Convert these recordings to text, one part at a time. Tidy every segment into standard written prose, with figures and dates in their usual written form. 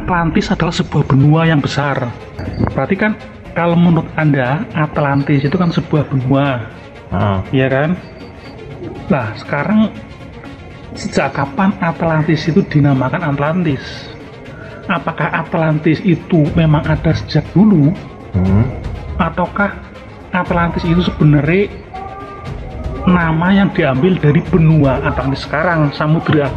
Atlantis adalah sebuah benua yang besar. Berarti kan kalau menurut Anda Atlantis itu kan sebuah benua, iya kan? Nah, sekarang sejak kapan Atlantis itu dinamakan Atlantis? Apakah Atlantis itu memang ada sejak dulu? Ataukah Atlantis itu sebenarnya nama yang diambil dari benua Atlantis sekarang, samudra?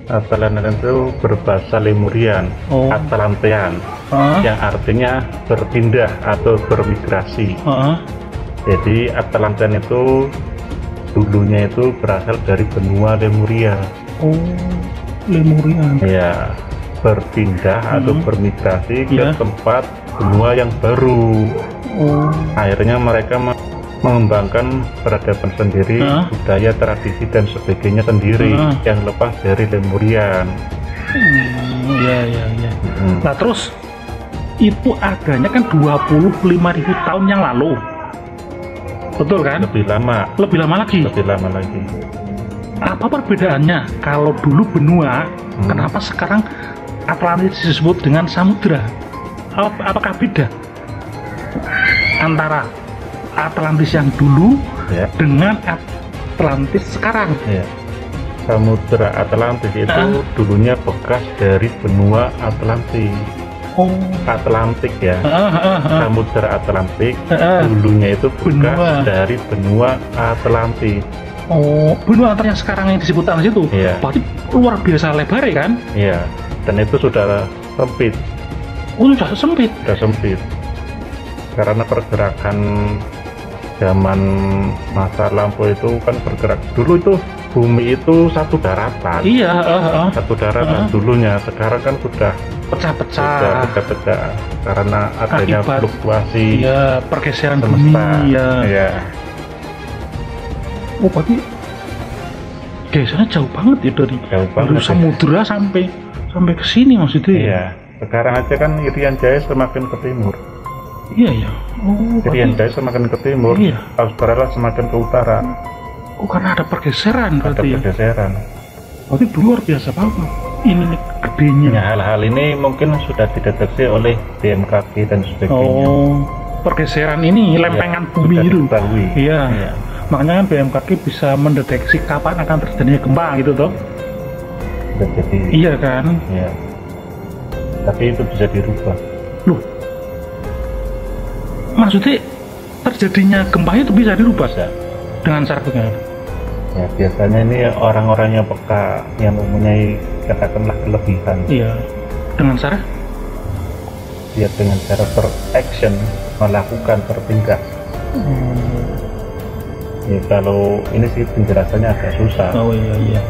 Atlantis itu berbahasa Lemurian, Atlantean, yang artinya berpindah atau bermigrasi. Jadi Atlantean itu dulunya itu berasal dari benua Lemuria. Lemurian. Ya, berpindah atau bermigrasi ke tempat benua yang baru. Akhirnya mereka mengembangkan peradaban sendiri, budaya, tradisi dan sebagainya sendiri yang lepas dari Lemurian. Nah, terus itu adanya kan 25.000 tahun yang lalu, betul kan? Lebih lama lagi. Apa perbedaannya? Kalau dulu benua, kenapa sekarang Atlantis disebut dengan samudra? Apakah beda antara Atlantis yang dulu dengan Atlantis sekarang? Samudra Atlantis itu dulunya bekas dari benua Atlantis. Atlantik ya. Samudra Atlantik dulunya itu bekas dari benua Atlantis. Benua Atlantis yang sekarang yang disebut Atlantis itu berarti luar biasa lebar ya kan? Iya, dan itu sudah sempit. Sudah sempit? Sudah sempit karena pergerakan zaman masa lampau itu kan bergerak. Dulu itu bumi itu satu daratan. Satu daratan dulunya. Sekarang kan sudah pecah-pecah karena adanya fluktuasi, pergeseran semesta. Bumi. Berarti gesernya jauh banget ya dari samudra sampai ke sini maksudnya. Iya. Sekarang aja kan Irian Jaya semakin ke timur. Irian Jaya semakin ke timur, Australia semakin ke utara. Karena ada pergeseran berarti. Ada pergeseran. Berarti luar biasa banget. Ini gedenya. Hal-hal ini mungkin sudah dideteksi oleh BMKG dan sebagainya. Pergeseran ini lempengan bumi itu. Iya. Makanya kan BMKG bisa mendeteksi kapan akan terjadinya gempa gitu toh. Jadi. Iya kan? Iya. Tapi itu bisa dirubah. Loh, maksudnya terjadinya gempa itu bisa dirubah dengan cara bagaimana? Ya biasanya ini orang-orang yang peka, yang mempunyai katakanlah kelebihan. Iya. Dengan cara? Ya dengan cara beraction, melakukan, bertindak. Ya kalau ini sih penjelasannya agak susah. Iya.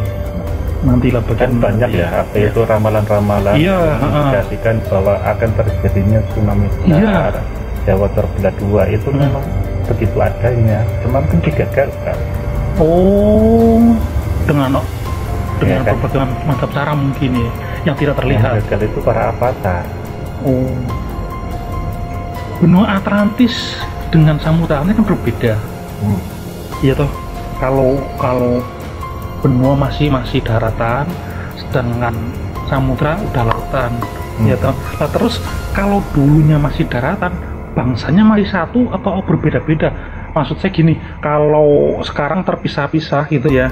Nantilah kan banyak apa itu ramalan-ramalan mengindikasikan bahwa akan terjadinya tsunami besar, Jawa terbelah dua, itu memang begitu adanya, cuma mungkin digagalkan. Dengan berbagai macam cara mungkin yang tidak terlihat. Yang gagal itu para avatar. Benua Atlantis dengan samudra ini kan berbeda. Iya toh. Kalau benua masih daratan, sedangkan samudra udah lautan. Ya toh. Nah, terus kalau dulunya masih daratan, bangsanya masih satu atau berbeda-beda? Maksud saya gini, kalau sekarang terpisah-pisah gitu ya,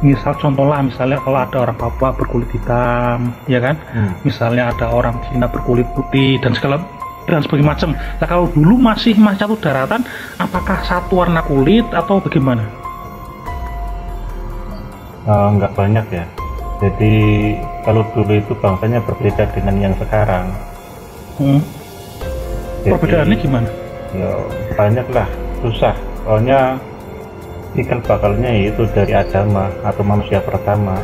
misalnya kalau ada orang Papua berkulit hitam, ya kan, misalnya ada orang Cina berkulit putih dan sebagainya macam. Nah kalau dulu masih satu daratan, apakah satu warna kulit atau bagaimana? Nggak banyak ya. Jadi kalau dulu itu bangsanya berbeda dengan yang sekarang. Perbedaannya gimana? Ya banyak lah, susah. Soalnya cikal bakalnya itu dari Adama atau manusia pertama.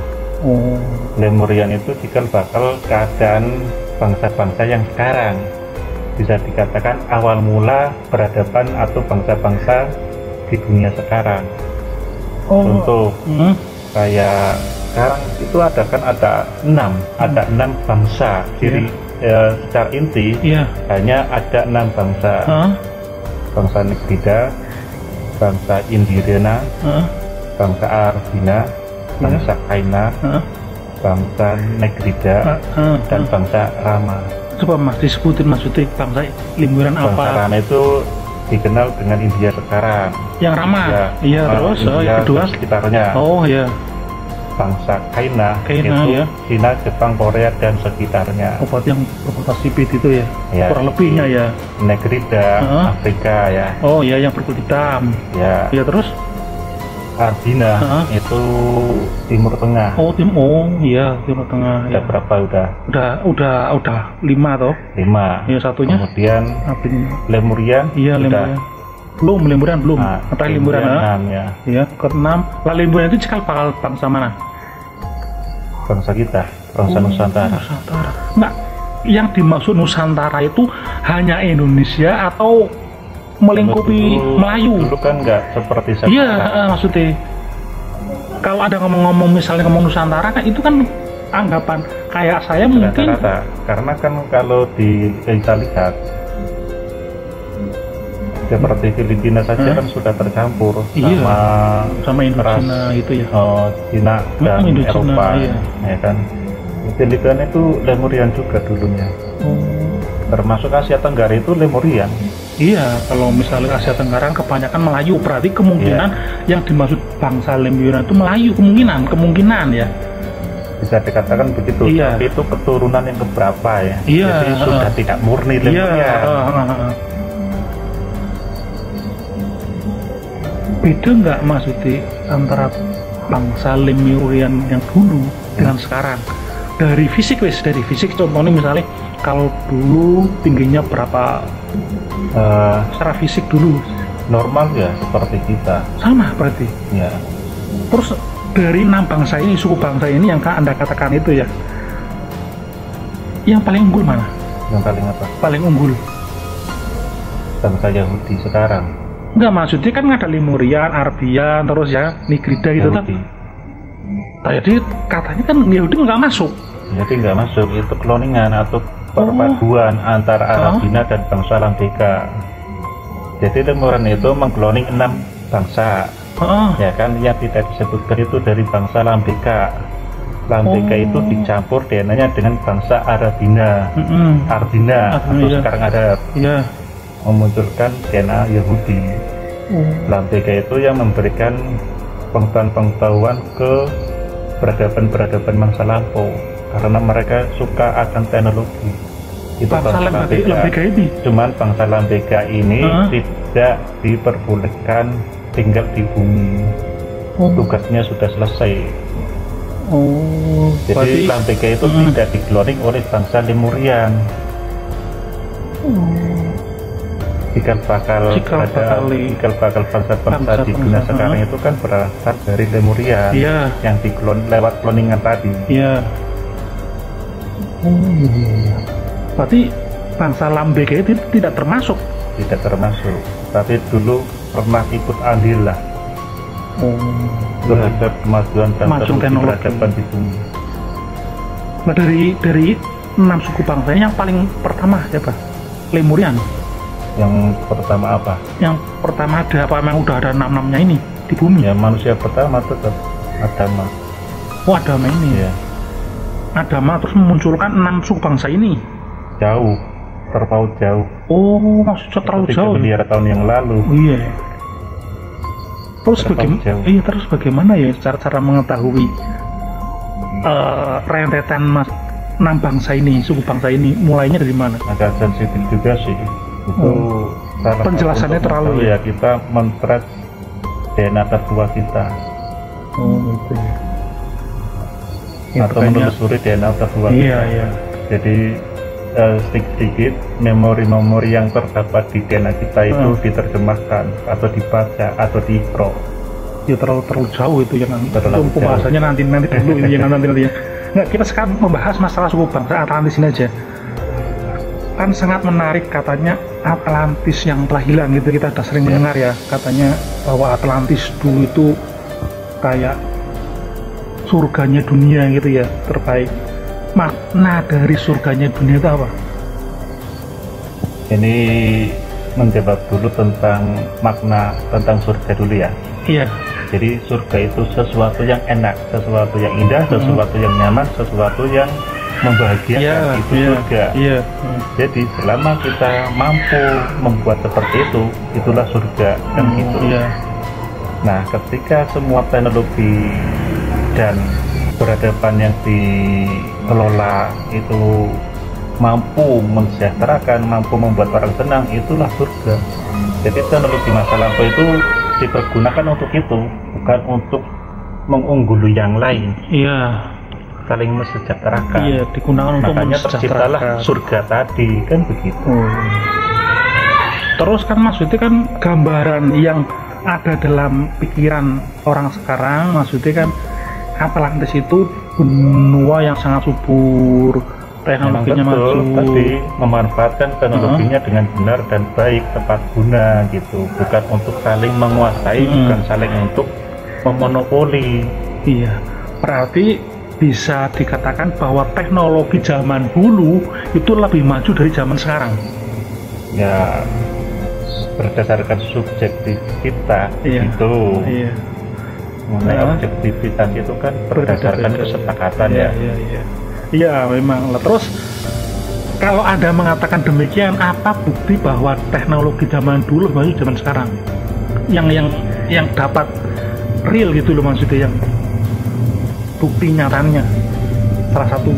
Lemurian itu cikal bakal keadaan bangsa-bangsa yang sekarang. Bisa dikatakan awal mula peradaban atau bangsa-bangsa di dunia sekarang. Contoh kayak sekarang itu ada enam bangsa. Jadi secara inti hanya ada 6 bangsa. Bangsa Negrida, bangsa Indirena, bangsa Arvina, bangsa Kaina, bangsa Negrida dan bangsa Rama. Coba Mas disebutin maksudnya bangsa Lemurian apa? Bangsa Rama itu dikenal dengan India sekarang. Yang Rama? Ya, iya, terus yang kedua? Sekitarnya. Oh ya. Bangsa Kaina itu ya. Cina, Jepang, Korea dan sekitarnya. Obat yang berkulit sipit itu ya? Kurang lebihnya ya. Negrida, Afrika ya. Oh ya, yang berkulit hitam. Ya. Ya terus? Ardina itu Timur Tengah. Oh iya Timur Tengah. Udah berapa udah? Udah 5 toh? 5. Ya satunya. Kemudian Lemurian. Iya Lemurian. Lemurian belum. Atau Lemurian 6 ya. Iya ke-6. Lah Lemurian itu cikal bakal bangsa mana? Bangsa kita, bangsa Nusantara. Nusantara. Nah, yang dimaksud Nusantara itu hanya Indonesia atau melingkupi Melayu? Dulu kan nggak seperti sekarang. Iya, maksudnya kalau ada ngomong-ngomong misalnya ngomong Nusantara kan itu kan anggapan kayak saya mungkin rata-rata. Karena kan kalau kita lihat seperti Filipina saja kan sudah tercampur sama Indochina itu ya. Cina dan Eropa, ya kan. Filipina itu Lemurian juga dulunya. Termasuk Asia Tenggara itu Lemurian. Iya, kalau misalnya Asia Tenggara kebanyakan Melayu, berarti kemungkinan yang dimaksud bangsa Lemurian itu Melayu, kemungkinan ya. Bisa dikatakan begitu, tapi itu keturunan yang keberapa ya. Jadi sudah tidak murni Lemurian. Beda nggak maksudnya antara bangsa Lemurian yang dulu dengan sekarang? Dari fisik contohnya misalnya kalau dulu tingginya berapa secara fisik dulu? Normal ya seperti kita. Sama berarti? Ya. Terus dari 6 bangsa ini, suku bangsa ini yang Anda katakan itu ya, yang paling unggul mana? Yang paling apa? Paling unggul? Bangsa Yahudi sekarang. Enggak, maksudnya kan ada Lemurian, Arbian, terus ya Negrida gitu kan? Jadi katanya kan Yahudi nggak masuk. Jadi nggak masuk, itu kloningan atau perpaduan antara Arabina dan bangsa Lambeka. Jadi Lemurian itu mengkloning 6 bangsa, ya kan, yang tidak disebutkan itu dari bangsa Lambeka. Lambeka itu dicampur DNA-nya dengan bangsa Arabina, Ardina atau sekarang Arab, memunculkan DNA Yahudi. Lambeka itu yang memberikan pengetahuan ke peradaban masa lampau, karena mereka suka akan teknologi. Itu bangsa Lambeka ini. Cuman bangsa Lambeka ini tidak diperbolehkan tinggal di bumi. Tugasnya sudah selesai. Jadi Lambeka itu tidak dikloning oleh bangsa Lemurian. Cikal bakal bangsa di dunia sekarang itu kan berasal dari Lemurian yang diklon lewat kloningan tadi. Berarti bangsa Lambeka itu tidak termasuk? Tidak termasuk, tapi dulu pernah ikut andil lah terhadap kemajuan dan peradaban di bumi. Nah, dari 6 suku bangsa yang paling pertama siapa? Lemurian? Yang pertama apa? Yang pertama ada apa, memang udah ada 6-6-nya ini di bumi? Ya, manusia pertama tetap Adama. Oh, Adama ini? Ya. Adama terus memunculkan 6 suku bangsa ini? Jauh, terpaut jauh. Oh, maksudnya terlalu jauh? 3 miliar tahun yang lalu. Iya. Terus bagaimana ya cara mengetahui rentetan 6 bangsa ini, suku bangsa ini mulainya dari mana? Agak sensitif juga sih. Itu penjelasannya terlalu ya, kita men-track DNA tertua kita. Gitu ya. Atau menelusuri DNA tertua kita. Jadi sedikit memori-memori yang terdapat di DNA kita itu diterjemahkan atau dibaca atau diikro. Ya terlalu jauh itu yang pembahasannya nanti dulu ini yang nanti ya. Nggak, kita sekarang membahas masalah suku bangsa Atlantis ini aja. Kan sangat menarik katanya Atlantis yang telah hilang gitu, kita sudah sering mendengar ya, katanya bahwa Atlantis dulu itu kayak surganya dunia gitu ya, terbaik. Makna dari surganya dunia itu apa? Ini menjawab dulu tentang makna tentang surga dulu ya. Iya. Jadi surga itu sesuatu yang enak, sesuatu yang indah, sesuatu yang nyaman, sesuatu yang membahagiakan, itu surga. Jadi selama kita mampu membuat seperti itu, itulah surga, kan gitu. Nah, ketika semua teknologi dan peradaban yang dikelola itu mampu mensejahterakan, mampu membuat orang senang, itulah surga. Jadi teknologi masa lampau itu dipergunakan untuk itu, bukan untuk mengungguli yang lain. Saling mensejahterakan. Digunakan untuk makanya terciptalah surga tadi, kan begitu. Terus kan maksudnya kan gambaran yang ada dalam pikiran orang sekarang, maksudnya kan Atlantis itu benua yang sangat subur, teknologinya maju, tadi memanfaatkan teknologinya dengan benar dan baik, tepat guna gitu, bukan untuk saling menguasai, bukan saling untuk memonopoli. Berarti bisa dikatakan bahwa teknologi zaman dulu itu lebih maju dari zaman sekarang. Ya, berdasarkan subjektif kita itu. Mengenai objektivitas itu kan berdasarkan kesepakatan memang. Terus kalau Anda mengatakan demikian, apa bukti bahwa teknologi zaman dulu maju zaman sekarang yang dapat real gitu loh, maksudnya yang bukti nyatanya, salah satu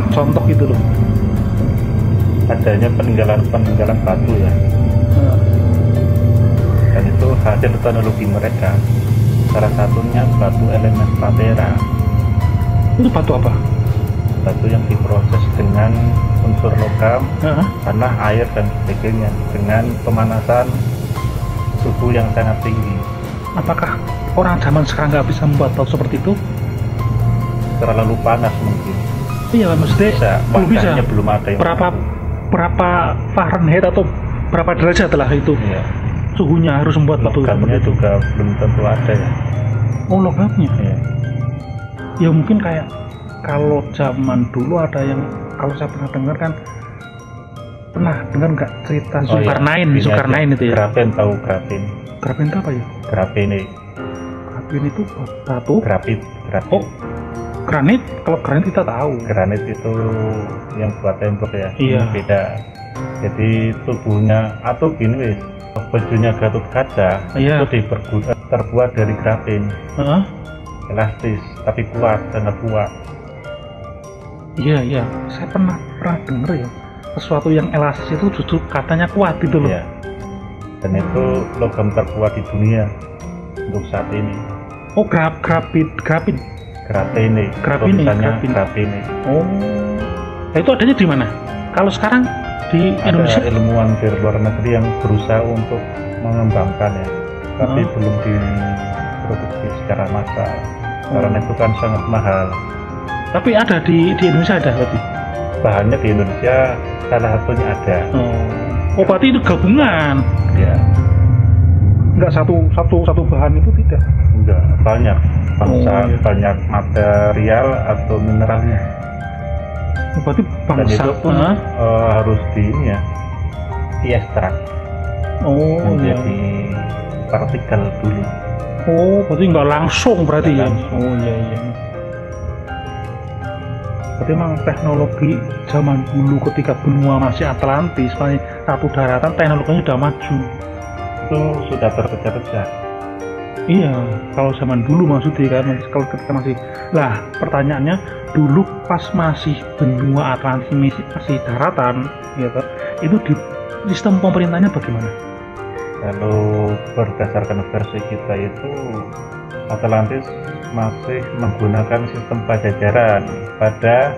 contoh gitu loh, adanya peninggalan batu ya, dan itu hasil teknologi mereka. Salah satunya batu elemen patera. Itu batu apa? Batu yang diproses dengan unsur logam, tanah, air, dan sebagainya, dengan pemanasan suhu yang sangat tinggi. Apakah orang zaman sekarang nggak bisa membuat batu seperti itu? Terlalu panas mungkin. Maksudnya belum ada yang berapa Fahrenheit atau berapa derajat lah itu? Suhunya harus membuat batu logamnya juga belum tentu ada ya. Logamnya? Ya mungkin kayak kalau zaman dulu ada yang, kalau saya pernah dengar kan, pernah dengar nggak cerita Zulkarnain? Zulkarnain itu ya. Grafin, tahu grafin? Grafin itu apa ya? Grafin itu batu. Grafit. Granit. Kalau granit kita tahu. Granit itu yang buat tembok ya. Beda. Jadi tubuhnya atau gini bajunya Gatot Kaca itu terbuat dari grafin, elastis tapi kuat, sangat kuat. Saya pernah dengar ya, sesuatu yang elastis itu justru katanya kuat gitu loh. Dan itu logam terkuat di dunia untuk saat ini. Grafin. Itu adanya di mana? Kalau sekarang di Indonesia? Ada ilmuwan dari luar negeri yang berusaha untuk mengembangkan ya, tapi belum diproduksi secara massal karena itu kan sangat mahal. Tapi ada di Indonesia, ada berarti? Bahannya di Indonesia salah satunya ada. Berarti itu gabungan? Enggak satu bahan itu tidak? Enggak, banyak banyak material atau mineralnya. Berarti dan itu pun harus diekstrak menjadi partikel dulu. Berarti nggak langsung berarti ya? Berarti memang teknologi zaman dulu ketika benua masih Atlantis, satu daratan, teknologinya sudah maju. Itu sudah terpecah-pecah. Kalau zaman dulu maksudnya kan, kalau ketika masih. Lah, pertanyaannya dulu pas masih benua Atlantis masih daratan, itu di sistem pemerintahnya bagaimana? Kalau berdasarkan versi kita itu Atlantis masih menggunakan sistem pajajaran pada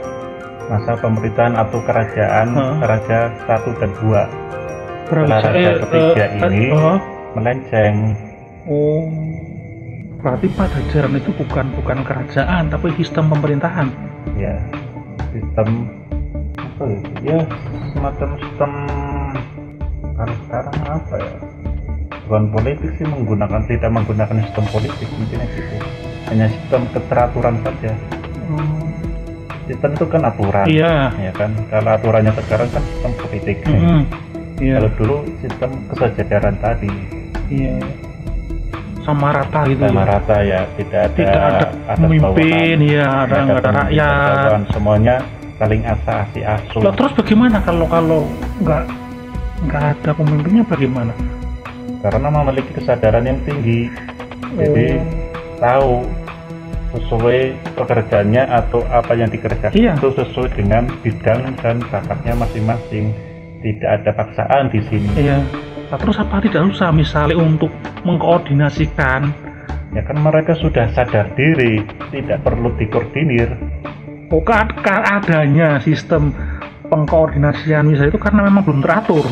masa pemerintahan atau kerajaan Raja 1 dan 2. Raja ketiga ini melenceng. Berarti pajajaran itu bukan kerajaan tapi sistem pemerintahan. Sistem apa ya? Semacam sistem sekarang apa ya? Bukan politik sih, tidak menggunakan sistem politik, intinya gitu. Hanya sistem keteraturan saja. Sistem itu kan aturan, ya kan. Kalau aturannya sekarang kan sistem politik. Kalau dulu sistem kesejajaran tadi. sama rata gitu sama ya. Rata ya, tidak ada pemimpin ya, nggak ada rakyat, semuanya saling asi asuh. Loh, terus bagaimana kalau nggak ada pemimpinnya bagaimana? Karena memiliki kesadaran yang tinggi, jadi tahu sesuai pekerjaannya atau apa yang dikerjakan itu sesuai dengan bidang dan bakatnya masing-masing, tidak ada paksaan di sini. Iya. Nah, terus apa tidak usah misalnya untuk mengkoordinasikan? Ya kan mereka sudah sadar diri, tidak perlu dikoordinir. Bukan adanya sistem pengkoordinasian misalnya itu karena memang belum teratur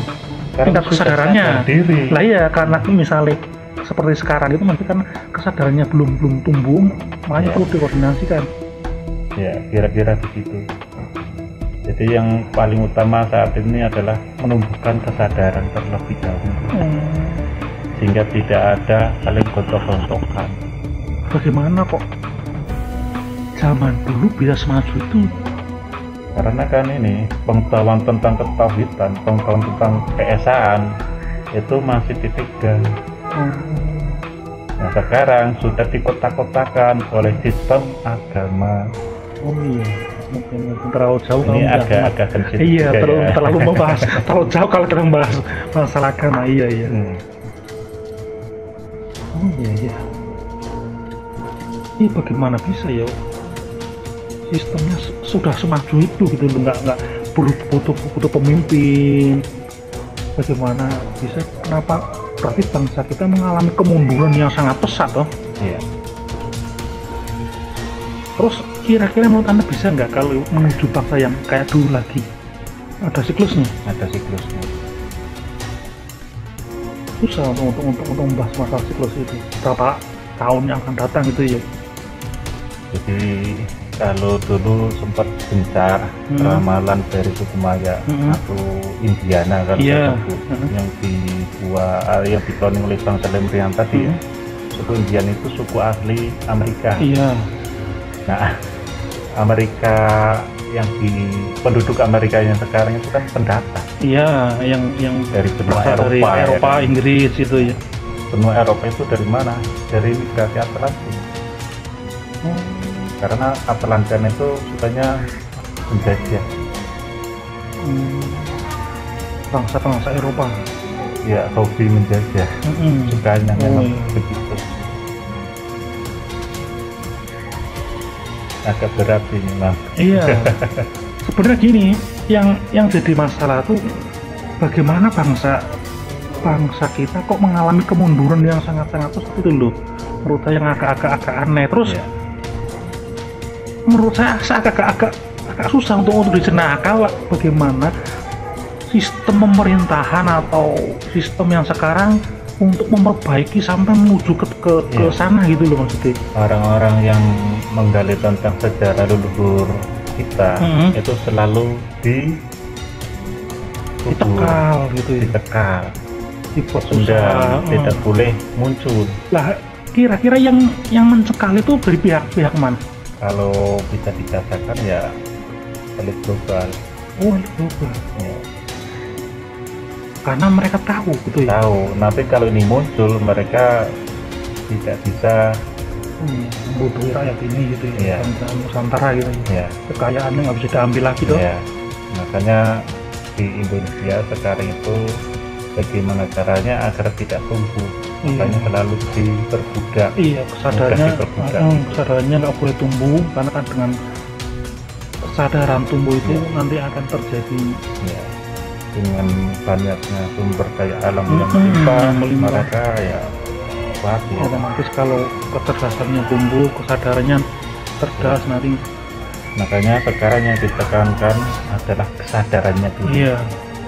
tingkat kesadarannya. Lah iya, karena misalnya seperti sekarang itu masih kan kesadarannya belum tumbuh, makanya perlu dikoordinasikan. Ya, kira-kira begitu. Jadi yang paling utama saat ini adalah menumbuhkan kesadaran terlebih dahulu, sehingga tidak ada saling gontok-gontokan. Bagaimana kok zaman dulu bisa semaju itu? Karena kan ini pengetahuan tentang ketauhidan, pengetahuan tentang keesaan itu masih dipegang. Nah sekarang sudah dikotak-kotakan oleh sistem agama. Oh iya, mungkin terlalu jauh. Ini agak sensitif. Iya, terlalu membahas, terlalu jauh kalau kita membahas masalah agama. Iya. Oh iya. Ini bagaimana bisa ya? Sistemnya sudah semaju itu gitu loh, nggak butuh pemimpin. Bagaimana bisa? Kenapa? Berarti bangsa kita mengalami kemunduran yang sangat pesat toh. Iya. Terus kira-kira menurut Anda bisa nggak kalau menuju bangsa yang kayak dulu lagi? Ada siklusnya? Ada siklusnya. Susah untuk membahas masalah siklus itu. Berapa tahun yang akan datang gitu ya? Jadi kalau dulu sempat gencar ramalan dari suku Maya atau Indiana kan yang dikloning oleh Bang Lemrian tadi ya. Suku Indian itu suku asli Amerika. Nah, Amerika yang penduduk Amerika yang sekarang itu kan pendatang. Iya, yang dari benua Eropa, ya kan? Inggris itu ya. Benua Eropa itu dari mana? Dari migrasi Atlantik. Karena Atlantian itu sukanya menjajah. Bangsa-bangsa Eropa. Ya, hobi menjajah. Sukanya memang begitu. Agak berat ini memang. Iya. Sebenarnya gini, yang jadi masalah tuh bagaimana bangsa kita kok mengalami kemunduran yang sangat-sangat terus itu loh. Menurut saya yang agak aneh. Terus menurut saya agak susah untuk dicerna akal bagaimana sistem pemerintahan atau sistem yang sekarang untuk memperbaiki sampai menuju ke sana gitu loh maksudnya. Orang-orang yang menggali tentang sejarah leluhur kita itu selalu ditekal gitu ya. Sudah tidak boleh muncul. Lah kira-kira yang mencekal itu dari pihak mana? Kalau bisa dikatakan ya elit global. Oh, elit global. Ya. Karena mereka tahu gitu ya. Tahu. Nanti kalau ini muncul mereka tidak bisa membutuhkan rakyat ini gitu ya. Nusantara gitu ya. Kekayaannya nggak bisa diambil lagi tuh. Ya. Makanya di Indonesia sekarang itu bagaimana caranya agar tidak tumbuh. Makanya selalu diperbudak. Iya, kesadarannya nggak boleh tumbuh karena kan dengan kesadaran tumbuh itu nanti akan terjadi dengan banyaknya sumber daya alam yang melimpah, mereka ya pasti otomatis kalau kecerdasannya tumbuh, kesadarannya cerdas nanti. Makanya sekarang yang ditekankan adalah kesadarannya dulu.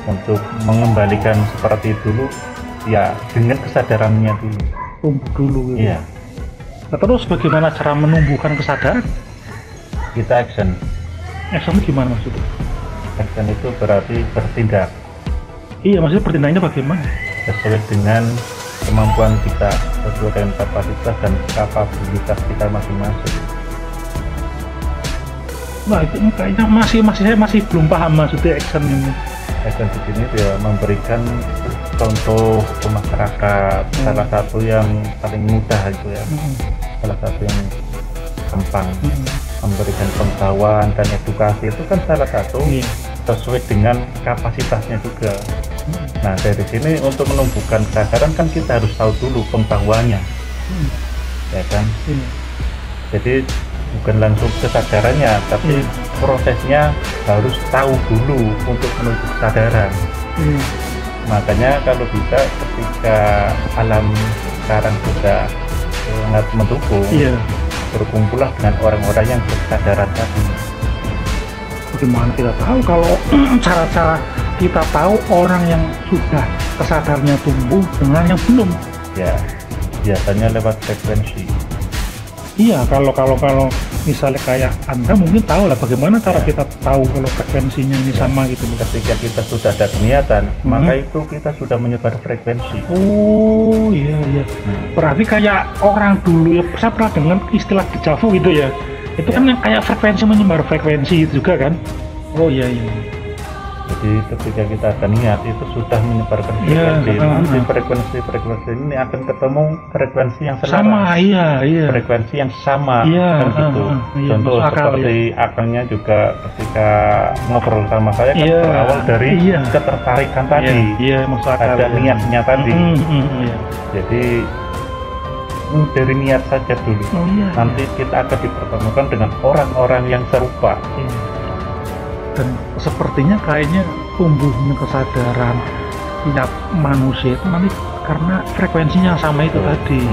Untuk mengembalikan seperti dulu ya dengan kesadarannya dulu, tumbuh dulu gitu. Iya. Nah, terus bagaimana cara menumbuhkan kesadaran? Kita action Gimana maksudnya? Action itu berarti bertindak. Iya, maksudnya bertindaknya bagaimana? Sesuai dengan kemampuan kita, sesuai dengan kapasitas dan kapabilitas kita masing-masing. Nah itu kayaknya saya masih belum paham maksudnya action ini. Action di sini dia memberikan contoh ke masyarakat, salah satu yang paling mudah itu ya, salah satu yang gampang memberikan pengetahuan dan edukasi itu kan salah satu sesuai dengan kapasitasnya juga. Nah dari sini untuk menumbuhkan kesadaran kan kita harus tahu dulu pengetahuannya, ya kan? Jadi bukan langsung kesadarannya, tapi prosesnya harus tahu dulu untuk menuju kesadaran. Makanya kalau bisa ketika alam sekarang sudah sangat mendukung, berkumpullah dengan orang-orang yang berkesadaran tadi. Bagaimana kita tahu kalau cara-cara kita tahu orang yang sudah kesadarannya tumbuh dengan yang belum? Ya, biasanya lewat frekuensi. Iya, kalau misalnya kayak Anda mungkin tahu lah bagaimana cara kita tahu kalau frekuensinya ini sama gitu. Ketika kita sudah ada niatan, maka itu kita sudah menyebar frekuensi. Oh iya. Berarti kayak orang dulu ya, saya pernah dengan istilah dejavu gitu ya. Itu kan yang kayak frekuensi menyebar frekuensi itu juga kan? Oh iya. Jadi ketika kita ada niat itu sudah menyebarkan frekuensi. Nanti frekuensi ini akan ketemu frekuensi yang sama. Iya. Frekuensi yang sama kan gitu. Contoh seperti akalnya juga ketika ngobrol sama saya kan berawal dari ketertarikan tadi. Ada niatnya tadi. Jadi dari niat saja dulu. Nanti kita akan dipertemukan dengan orang-orang yang serupa. Dan sepertinya kayaknya tumbuhnya kesadaran tiap manusia itu nanti karena frekuensinya sama itu tadi.